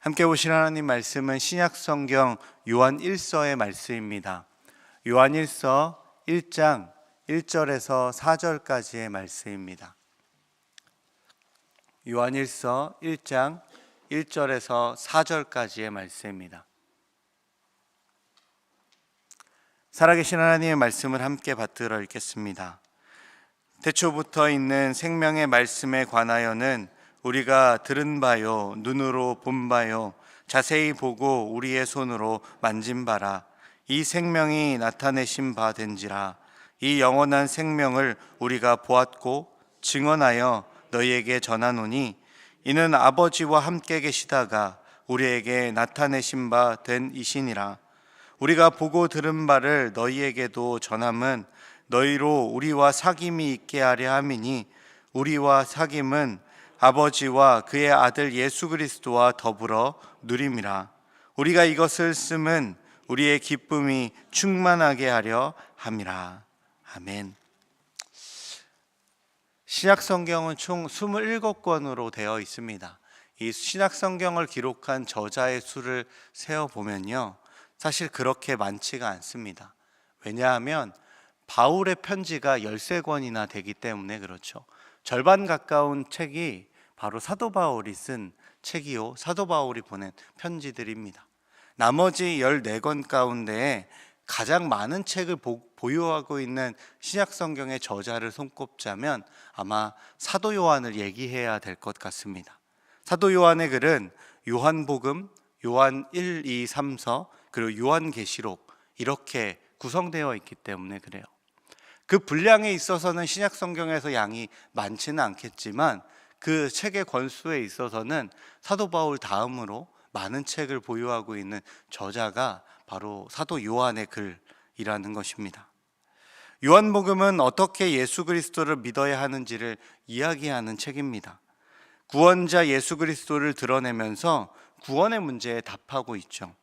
함께 보실 하나님 말씀은 신약성경 요한 1서의 말씀입니다. 요한 1서 1장 1절에서 4절까지의 말씀입니다. 요한 1서 1장 1절에서 4절까지의 말씀입니다. 살아계신 하나님의 말씀을 함께 받들어 읽겠습니다. 태초부터 있는 생명의 말씀에 관하여는 우리가 들은 바요, 눈으로 본 바요, 자세히 보고 우리의 손으로 만진 바라. 이 생명이 나타내신 바 된지라. 이 영원한 생명을 우리가 보았고 증언하여 너희에게 전하노니 이는 아버지와 함께 계시다가 우리에게 나타내신 바 된 이시니라. 우리가 보고 들은 바를 너희에게도 전함은 너희로 우리와 사귐이 있게 하려 함이니 우리와 사귐은 아버지와 그의 아들 예수 그리스도와 더불어 누림이라. 우리가 이것을 씀은 우리의 기쁨이 충만하게 하려 함이라. 아멘. 신약성경은 총 27권으로 되어 있습니다. 이 신약성경을 기록한 저자의 수를 세어보면요, 사실 그렇게 많지가 않습니다. 왜냐하면 바울의 편지가 13권이나 되기 때문에 그렇죠. 절반 가까운 책이 바로 사도 바울이 쓴 책이요, 사도 바울이 보낸 편지들입니다. 나머지 14권 가운데 가장 많은 책을 보유하고 있는 신약성경의 저자를 손꼽자면 아마 사도 요한을 얘기해야 될 것 같습니다. 사도 요한의 글은 요한복음, 요한 1, 2, 3서, 그리고 요한계시록 이렇게 구성되어 있기 때문에 그래요. 그 분량에 있어서는 신약성경에서 양이 많지는 않겠지만 그 책의 권수에 있어서는 사도 바울 다음으로 많은 책을 보유하고 있는 저자가 바로 사도 요한의 글이라는 것입니다. 요한복음은 어떻게 예수 그리스도를 믿어야 하는지를 이야기하는 책입니다. 구원자 예수 그리스도를 드러내면서 구원의 문제에 답하고 있죠.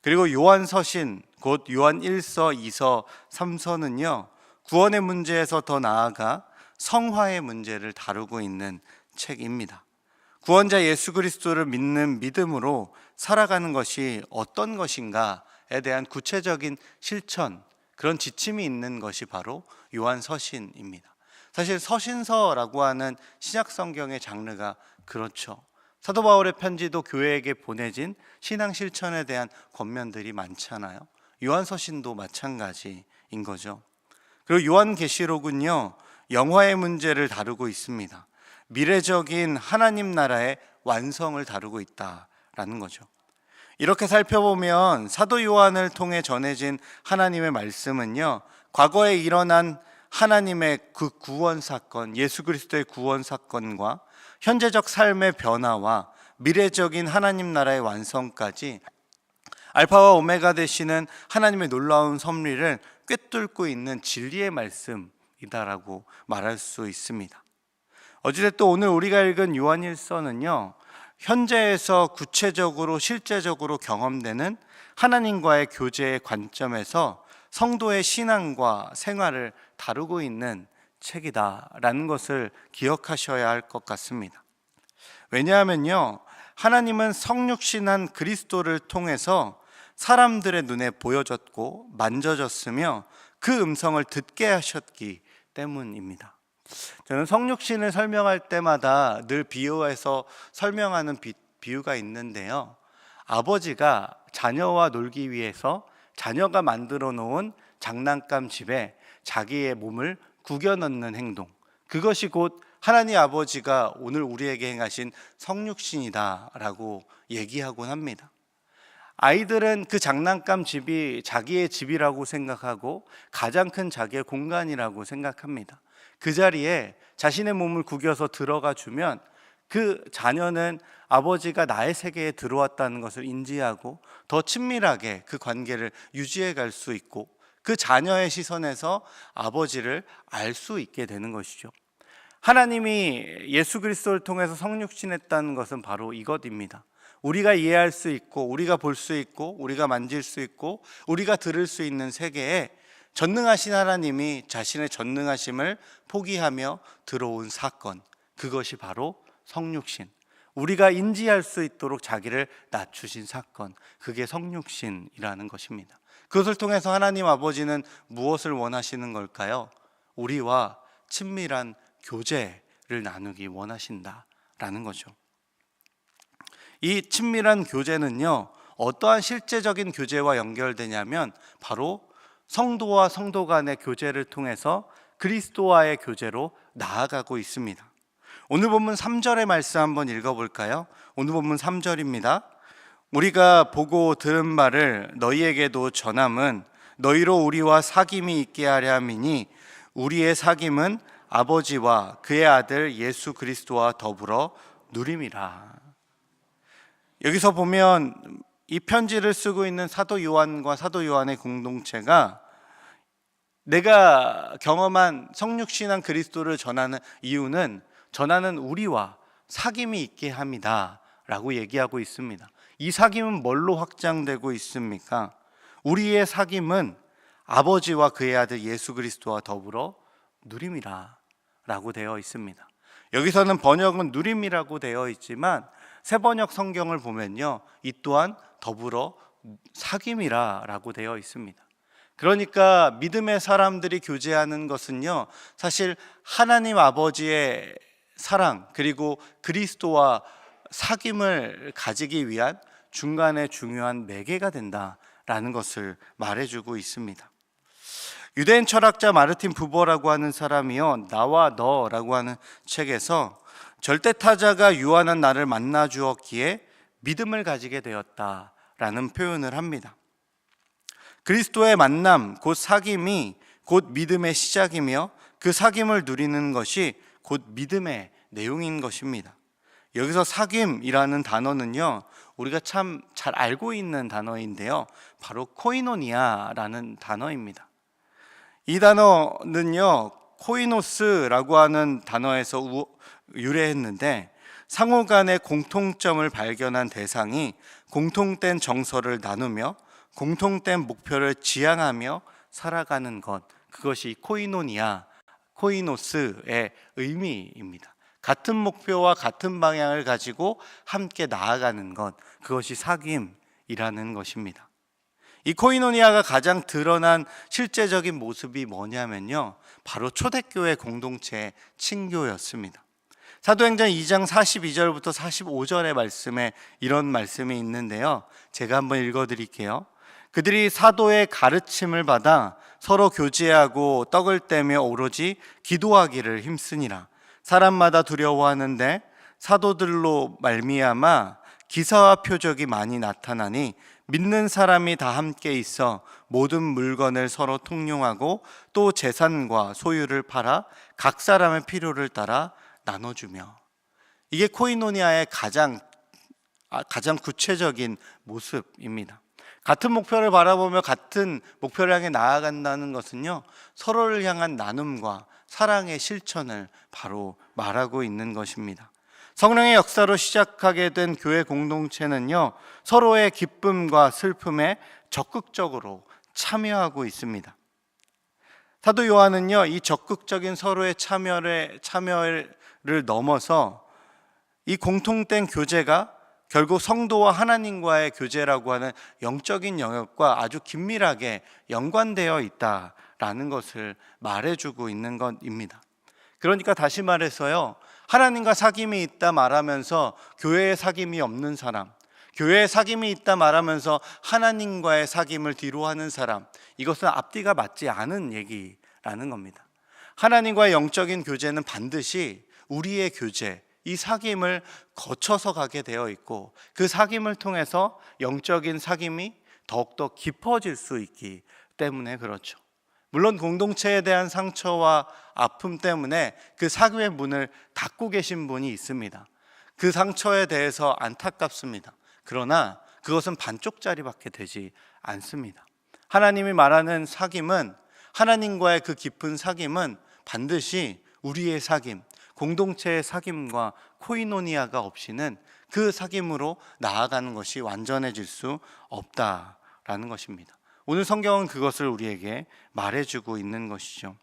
그리고 요한서신, 곧 요한 1서, 2서, 3서는요 구원의 문제에서 더 나아가 성화의 문제를 다루고 있는 책입니다. 구원자 예수 그리스도를 믿는 믿음으로 살아가는 것이 어떤 것인가에 대한 구체적인 실천, 그런 지침이 있는 것이 바로 요한서신입니다. 사실 서신서라고 하는 신약성경의 장르가 그렇죠. 사도 바울의 편지도 교회에게 보내진 신앙 실천에 대한 권면들이 많잖아요. 요한서신도 마찬가지인 거죠. 그리고 요한계시록은요 영화의 문제를 다루고 있습니다. 미래적인 하나님 나라의 완성을 다루고 있다라는 거죠. 이렇게 살펴보면 사도 요한을 통해 전해진 하나님의 말씀은요 과거에 일어난 하나님의 그 구원 사건, 예수 그리스도의 구원 사건과 현재적 삶의 변화와 미래적인 하나님 나라의 완성까지 알파와 오메가 되시는 하나님의 놀라운 섭리를 꿰뚫고 있는 진리의 말씀이다라고 말할 수 있습니다. 어찌됐든 오늘 우리가 읽은 요한 1서는요 현재에서 구체적으로 실제적으로 경험되는 하나님과의 교제의 관점에서 성도의 신앙과 생활을 다루고 있는 책이다라는 것을 기억하셔야 할 것 같습니다. 왜냐하면요 하나님은 성육신한 그리스도를 통해서 사람들의 눈에 보여졌고 만져졌으며 그 음성을 듣게 하셨기 때문입니다. 저는 성육신을 설명할 때마다 늘 비유해서 설명하는 비유가 있는데요 아버지가 자녀와 놀기 위해서 자녀가 만들어 놓은 장난감 집에 자기의 몸을 구겨 넣는 행동, 그것이 곧 하나님 아버지가 오늘 우리에게 행하신 성육신이다라고 얘기하곤 합니다. 아이들은 그 장난감 집이 자기의 집이라고 생각하고 가장 큰 자기의 공간이라고 생각합니다. 그 자리에 자신의 몸을 구겨서 들어가 주면 그 자녀는 아버지가 나의 세계에 들어왔다는 것을 인지하고 더 친밀하게 그 관계를 유지해 갈 수 있고 그 자녀의 시선에서 아버지를 알 수 있게 되는 것이죠. 하나님이 예수 그리스도를 통해서 성육신했다는 것은 바로 이것입니다. 우리가 이해할 수 있고 우리가 볼 수 있고 우리가 만질 수 있고 우리가 들을 수 있는 세계에 전능하신 하나님이 자신의 전능하심을 포기하며 들어온 사건, 그것이 바로 성육신, 우리가 인지할 수 있도록 자기를 낮추신 사건, 그게 성육신이라는 것입니다. 그것을 통해서 하나님 아버지는 무엇을 원하시는 걸까요? 우리와 친밀한 교제를 나누기 원하신다라는 거죠. 이 친밀한 교제는요, 어떠한 실제적인 교제와 연결되냐면 바로 성도와 성도 간의 교제를 통해서 그리스도와의 교제로 나아가고 있습니다. 오늘 본문 3절의 말씀 한번 읽어볼까요? 오늘 본문 3절입니다. 우리가 보고 들은 말을 너희에게도 전함은 너희로 우리와 사귐이 있게 하려 함이니 우리의 사귐은 아버지와 그의 아들 예수 그리스도와 더불어 누림이라. 여기서 보면 이 편지를 쓰고 있는 사도 요한과 사도 요한의 공동체가 내가 경험한 성육신한 그리스도를 전하는 이유는 전하는 우리와 사귐이 있게 합니다 라고 얘기하고 있습니다. 이 사귐은 뭘로 확장되고 있습니까? 우리의 사귐은 아버지와 그의 아들 예수 그리스도와 더불어 누림이라 라고 되어 있습니다. 여기서는 번역은 누림이라고 되어 있지만 새 번역 성경을 보면요, 이 또한 더불어 사귐이라 라고 되어 있습니다. 그러니까 믿음의 사람들이 교제하는 것은요, 사실 하나님 아버지의 사랑 그리고 그리스도와 사귐을 가지기 위한 중간에 중요한 매개가 된다라는 것을 말해주고 있습니다. 유대인 철학자 마르틴 부버라고 하는 사람이요, 나와 너라고 하는 책에서 절대타자가 유한한 나를 만나 주었기에 믿음을 가지게 되었다라는 표현을 합니다. 그리스도의 만남, 곧 사귐이 곧 믿음의 시작이며 그 사귐을 누리는 것이 곧 믿음의 내용인 것입니다. 여기서 사귐이라는 단어는요, 우리가 참 잘 알고 있는 단어인데요, 바로 코이노니아라는 단어입니다. 이 단어는요, 코이노스라고 하는 단어에서 유래했는데 상호 간의 공통점을 발견한 대상이 공통된 정서를 나누며 공통된 목표를 지향하며 살아가는 것, 그것이 코이노니아, 코이노스의 의미입니다. 같은 목표와 같은 방향을 가지고 함께 나아가는 것, 그것이 사귐이라는 것입니다. 이 코이노니아가 가장 드러난 실제적인 모습이 뭐냐면요, 바로 초대교회 공동체의 친교였습니다. 사도행전 2장 42절부터 45절의 말씀에 이런 말씀이 있는데요, 제가 한번 읽어드릴게요. 그들이 사도의 가르침을 받아 서로 교제하고 떡을 떼며 오로지 기도하기를 힘쓰니라. 사람마다 두려워하는데 사도들로 말미암아 기사와 표적이 많이 나타나니 믿는 사람이 다 함께 있어 모든 물건을 서로 통용하고 또 재산과 소유를 팔아 각 사람의 필요를 따라 나눠주며. 이게 코이노니아의 가장 구체적인 모습입니다. 같은 목표를 바라보며 같은 목표를 향해 나아간다는 것은요, 서로를 향한 나눔과 사랑의 실천을 바로 말하고 있는 것입니다. 성령의 역사로 시작하게 된 교회 공동체는요, 서로의 기쁨과 슬픔에 적극적으로 참여하고 있습니다. 사도 요한은요, 이 적극적인 서로의 참여를 넘어서 이 공통된 교제가 결국 성도와 하나님과의 교제라고 하는 영적인 영역과 아주 긴밀하게 연관되어 있다라는 것을 말해주고 있는 것입니다. 그러니까 다시 말해서요, 하나님과 사귐이 있다 말하면서 교회에 사귐이 없는 사람, 교회에 사귐이 있다 말하면서 하나님과의 사귐을 뒤로 하는 사람, 이것은 앞뒤가 맞지 않은 얘기라는 겁니다. 하나님과의 영적인 교제는 반드시 우리의 교제, 이 사귐을 거쳐서 가게 되어 있고 그 사귐을 통해서 영적인 사귐이 더욱더 깊어질 수 있기 때문에 그렇죠. 물론 공동체에 대한 상처와 아픔 때문에 그 사귐의 문을 닫고 계신 분이 있습니다. 그 상처에 대해서 안타깝습니다. 그러나 그것은 반쪽짜리밖에 되지 않습니다. 하나님이 말하는 사귐은, 하나님과의 그 깊은 사귐은 반드시 우리의 사귐, 공동체의 사귐과 코이노니아가 없이는 그 사귐으로 나아가는 것이 완전해질 수 없다라는 것입니다. 오늘 성경은 그것을 우리에게 말해주고 있는 것이죠.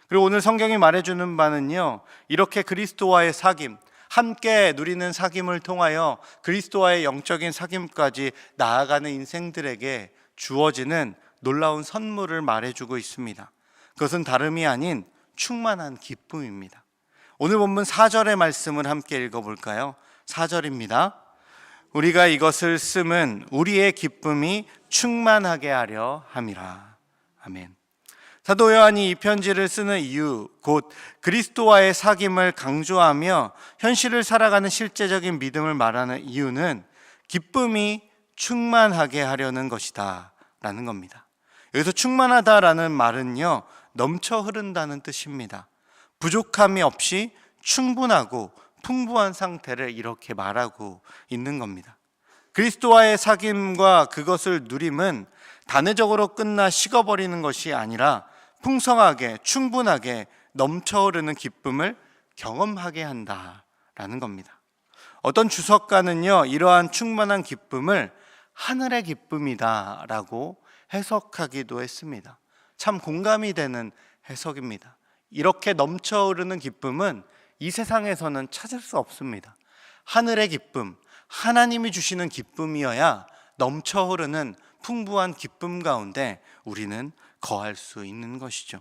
그리고 오늘 성경이 말해주는 바는요, 이렇게 그리스도와의 사귐, 함께 누리는 사귐을 통하여 그리스도와의 영적인 사귐까지 나아가는 인생들에게 주어지는 놀라운 선물을 말해주고 있습니다. 그것은 다름이 아닌 충만한 기쁨입니다. 오늘 본문 4절의 말씀을 함께 읽어볼까요? 4절입니다. 우리가 이것을 씀은 우리의 기쁨이 충만하게 하려 함이라. 아멘. 사도 요한이 이 편지를 쓰는 이유, 곧 그리스도와의 사귐을 강조하며 현실을 살아가는 실제적인 믿음을 말하는 이유는 기쁨이 충만하게 하려는 것이다 라는 겁니다. 여기서 충만하다라는 말은요, 넘쳐 흐른다는 뜻입니다. 부족함이 없이 충분하고 풍부한 상태를 이렇게 말하고 있는 겁니다. 그리스도와의 사귐과 그것을 누림은 단회적으로 끝나 식어버리는 것이 아니라 풍성하게 충분하게 넘쳐 흐르는 기쁨을 경험하게 한다라는 겁니다. 어떤 주석가는요, 이러한 충만한 기쁨을 하늘의 기쁨이다라고 해석하기도 했습니다. 참 공감이 되는 해석입니다. 이렇게 넘쳐 흐르는 기쁨은 이 세상에서는 찾을 수 없습니다. 하늘의 기쁨, 하나님이 주시는 기쁨이어야 넘쳐 흐르는 풍부한 기쁨 가운데 우리는 거할 수 있는 것이죠.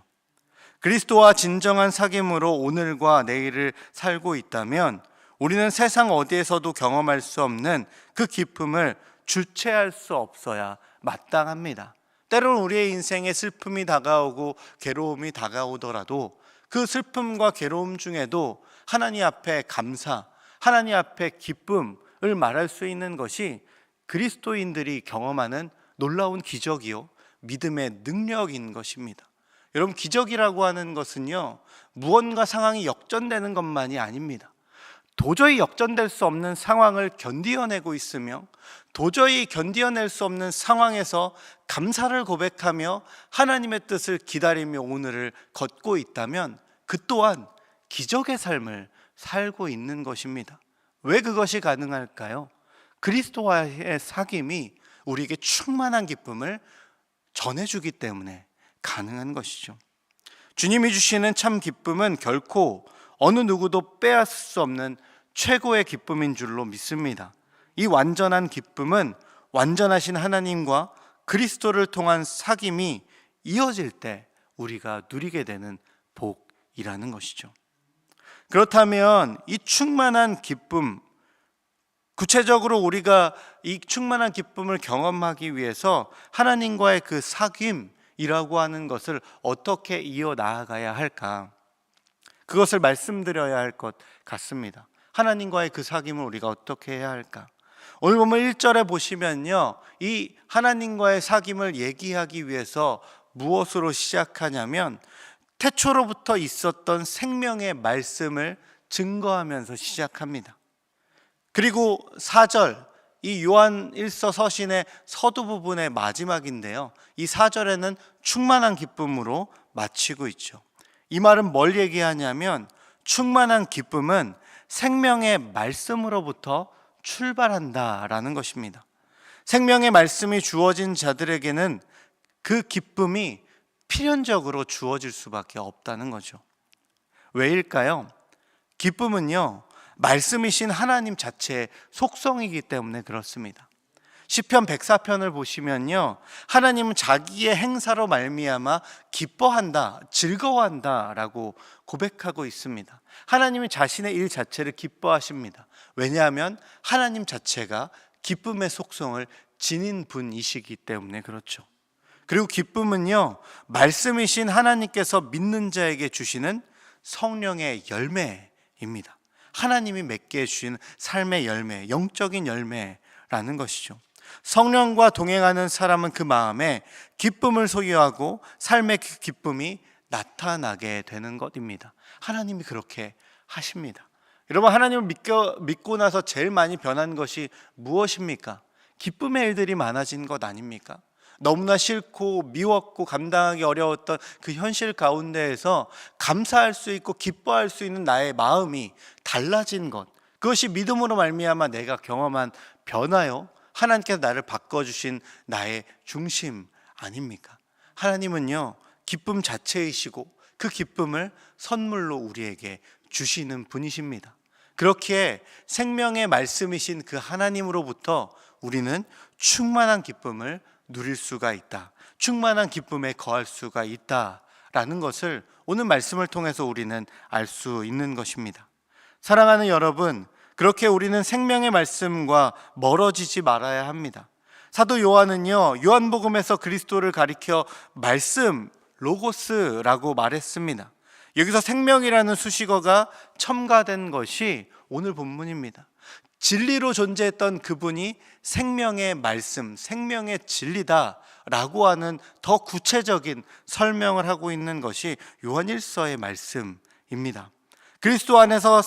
그리스도와 진정한 사귐으로 오늘과 내일을 살고 있다면 우리는 세상 어디에서도 경험할 수 없는 그 기쁨을 주체할 수 없어야 마땅합니다. 때로는 우리의 인생에 슬픔이 다가오고 괴로움이 다가오더라도 그 슬픔과 괴로움 중에도 하나님 앞에 감사, 하나님 앞에 기쁨을 말할 수 있는 것이 그리스도인들이 경험하는 놀라운 기적이요, 믿음의 능력인 것입니다. 여러분, 기적이라고 하는 것은요, 무언가 상황이 역전되는 것만이 아닙니다. 도저히 역전될 수 없는 상황을 견디어내고 있으며 도저히 견디어낼 수 없는 상황에서 감사를 고백하며 하나님의 뜻을 기다리며 오늘을 걷고 있다면 그 또한 기적의 삶을 살고 있는 것입니다. 왜 그것이 가능할까요? 그리스도와의 사귐이 우리에게 충만한 기쁨을 전해주기 때문에 가능한 것이죠. 주님이 주시는 참 기쁨은 결코 어느 누구도 빼앗을 수 없는 최고의 기쁨인 줄로 믿습니다. 이 완전한 기쁨은 완전하신 하나님과 그리스도를 통한 사귐이 이어질 때 우리가 누리게 되는 복이라는 것이죠. 그렇다면 이 충만한 기쁨, 구체적으로 우리가 이 충만한 기쁨을 경험하기 위해서 하나님과의 그 사귐이라고 하는 것을 어떻게 이어나가야 할까? 그것을 말씀드려야 할 것 같습니다. 하나님과의 그 사귐을 우리가 어떻게 해야 할까? 오늘 보면 1절에 보시면요, 이 하나님과의 사귐을 얘기하기 위해서 무엇으로 시작하냐면 태초로부터 있었던 생명의 말씀을 증거하면서 시작합니다. 그리고 4절, 이 요한 1서 서신의 서두 부분의 마지막인데요, 이 4절에는 충만한 기쁨으로 마치고 있죠. 이 말은 뭘 얘기하냐면 충만한 기쁨은 생명의 말씀으로부터 출발한다라는 것입니다. 생명의 말씀이 주어진 자들에게는 그 기쁨이 필연적으로 주어질 수밖에 없다는 거죠. 왜일까요? 기쁨은요, 말씀이신 하나님 자체의 속성이기 때문에 그렇습니다. 시편 104편을 보시면요, 하나님은 자기의 행사로 말미암아 기뻐한다, 즐거워한다 라고 고백하고 있습니다. 하나님은 자신의 일 자체를 기뻐하십니다. 왜냐하면 하나님 자체가 기쁨의 속성을 지닌 분이시기 때문에 그렇죠. 그리고 기쁨은요, 말씀이신 하나님께서 믿는 자에게 주시는 성령의 열매입니다. 하나님이 맺게 해주시는 삶의 열매, 영적인 열매라는 것이죠. 성령과 동행하는 사람은 그 마음에 기쁨을 소유하고 삶의 그 기쁨이 나타나게 되는 것입니다. 하나님이 그렇게 하십니다. 여러분, 하나님을 믿고 나서 제일 많이 변한 것이 무엇입니까? 기쁨의 일들이 많아진 것 아닙니까? 너무나 싫고 미웠고 감당하기 어려웠던 그 현실 가운데에서 감사할 수 있고 기뻐할 수 있는 나의 마음이 달라진 것, 그것이 믿음으로 말미암아 내가 경험한 변화요, 하나님께서 나를 바꿔주신 나의 중심 아닙니까? 하나님은요, 기쁨 자체이시고 그 기쁨을 선물로 우리에게 주시는 분이십니다. 그렇기에 생명의 말씀이신 그 하나님으로부터 우리는 충만한 기쁨을 누릴 수가 있다. 충만한 기쁨에 거할 수가 있다라는 것을 오늘 말씀을 통해서 우리는 알 수 있는 것입니다. 사랑하는 여러분, 그렇게 우리는 생명의 말씀과 멀어지지 말아야 합니다. 사도 요한은요, 요한복음에서 그리스도를 가리켜 말씀, 로고스라고 말했습니다. 여기서 생명이라는 수식어가 첨가된 것이 오늘 본문입니다. 진리로 존재했던 그분이 생명의 말씀, 생명의 진리다라고 하는 더 구체적인 설명을 하고 있는 것이 요한일서의 말씀입니다. 그리스도 안에서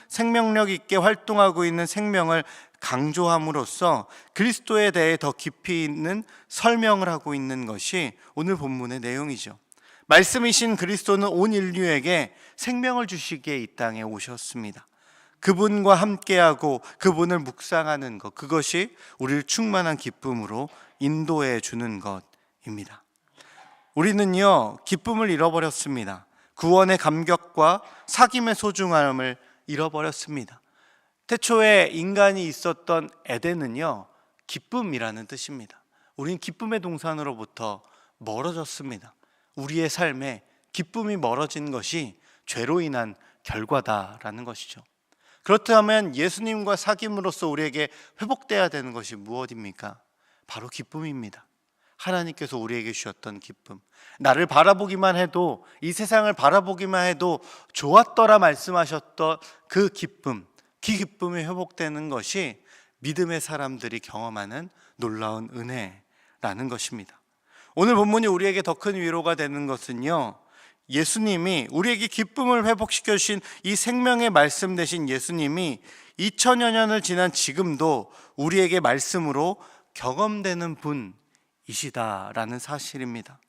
생명력 있게 활동하고 있는 생명을 강조함으로써 그리스도에 대해 더 깊이 있는 설명을 하고 있는 것이 오늘 본문의 내용이죠. 말씀이신 그리스도는 온 인류에게 생명을 주시기에 이 땅에 오셨습니다. 그분과 함께하고 그분을 묵상하는 것, 그것이 우리를 충만한 기쁨으로 인도해 주는 것입니다. 우리는요, 기쁨을 잃어버렸습니다. 구원의 감격과 사귐의 소중함을 잃어버렸습니다. 태초에 인간이 있었던 에덴은요, 기쁨이라는 뜻입니다. 우린 기쁨의 동산으로부터 멀어졌습니다. 우리의 삶에 기쁨이 멀어진 것이 죄로 인한 결과다라는 것이죠. 그렇다면 예수님과 사귐으로써 우리에게 회복돼야 되는 것이 무엇입니까? 바로 기쁨입니다. 하나님께서 우리에게 주셨던 기쁨, 나를 바라보기만 해도, 이 세상을 바라보기만 해도 좋았더라 말씀하셨던 그 기쁨, 그 기쁨이 회복되는 것이 믿음의 사람들이 경험하는 놀라운 은혜라는 것입니다. 오늘 본문이 우리에게 더 큰 위로가 되는 것은요, 예수님이 우리에게 기쁨을 회복시켜 주신 이 생명의 말씀 되신 예수님이 2000여 년을 지난 지금도 우리에게 말씀으로 경험되는 분이시다라는 사실입니다.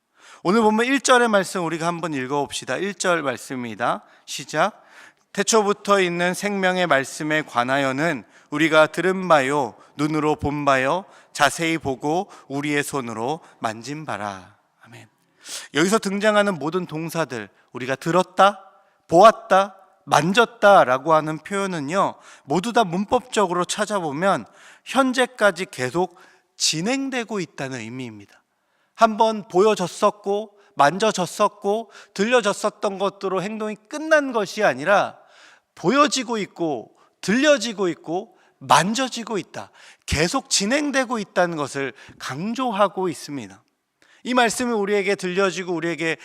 오늘 보면 1절의 말씀 우리가 한번 읽어봅시다. 1절 말씀입니다. 시작. 태초부터 있는 생명의 말씀에 관하여는 우리가 들은 바요, 눈으로 본 바요, 자세히 보고 우리의 손으로 만진 바라. 아멘. 여기서 등장하는 모든 동사들, 우리가 들었다, 보았다, 만졌다라고 하는 표현은요, 모두 다 문법적으로 찾아보면 현재까지 계속 진행되고 있다는 의미입니다. 한번 보여졌었고 만져졌었고 들려졌었던 것으로 행동이 끝난 것이 아니라 보여지고 있고 들려지고 있고 만져지고 있다, 계속 진행되고 있다는 것을 강조하고 있습니다. 이 말씀이 우리에게 들려지고 우리에게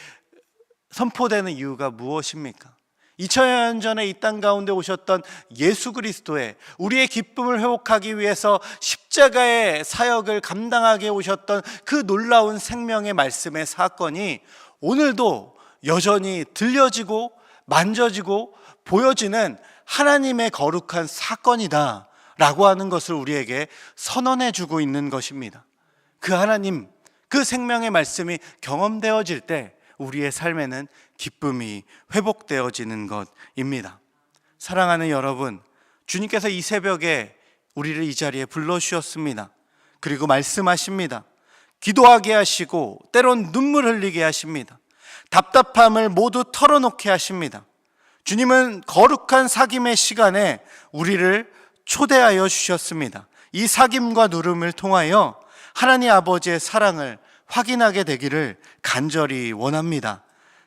선포되는 이유가 무엇입니까? 2000년 전에 이 땅 가운데 오셨던 예수 그리스도의 우리의 기쁨을 회복하기 위해서 십자가의 사역을 감당하게 오셨던 그 놀라운 생명의 말씀의 사건이 오늘도 여전히 들려지고 만져지고 보여지는 하나님의 거룩한 사건이다 라고 하는 것을 우리에게 선언해 주고 있는 것입니다. 그 하나님, 그 생명의 말씀이 경험되어질 때 우리의 삶에는 기쁨이 회복되어지는 것입니다. 사랑하는 여러분, 주님께서 이 새벽에 우리를 이 자리에 불러주셨습니다. 그리고 말씀하십니다. 기도하게 하시고 때론 눈물 흘리게 하십니다. 답답함을 모두 털어놓게 하십니다. 주님은 거룩한 사귐의 시간에 우리를 초대하여 주셨습니다. 이 사귐과 누름을 통하여 하나님 아버지의 사랑을 확인하게 되기를 간절히 원합니다.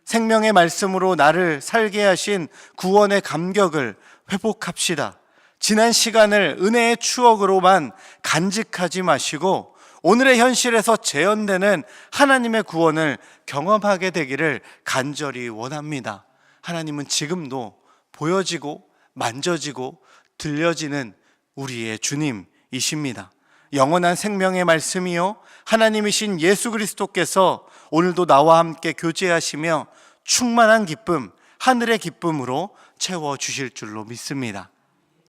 생명의 말씀으로 나를 살게 하신 구원의 감격을 회복합시다. 지난 시간을 은혜의 추억으로만 간직하지 마시고 오늘의 현실에서 재현되는 하나님의 구원을 경험하게 되기를 간절히 원합니다. 하나님은 지금도 보여지고 만져지고 들려지는 우리의 주님이십니다. 영원한 생명의 말씀이요 하나님이신 예수 그리스도께서 오늘도 나와 함께 교제하시며 충만한 기쁨, 하늘의 기쁨으로 채워주실 줄로 믿습니다.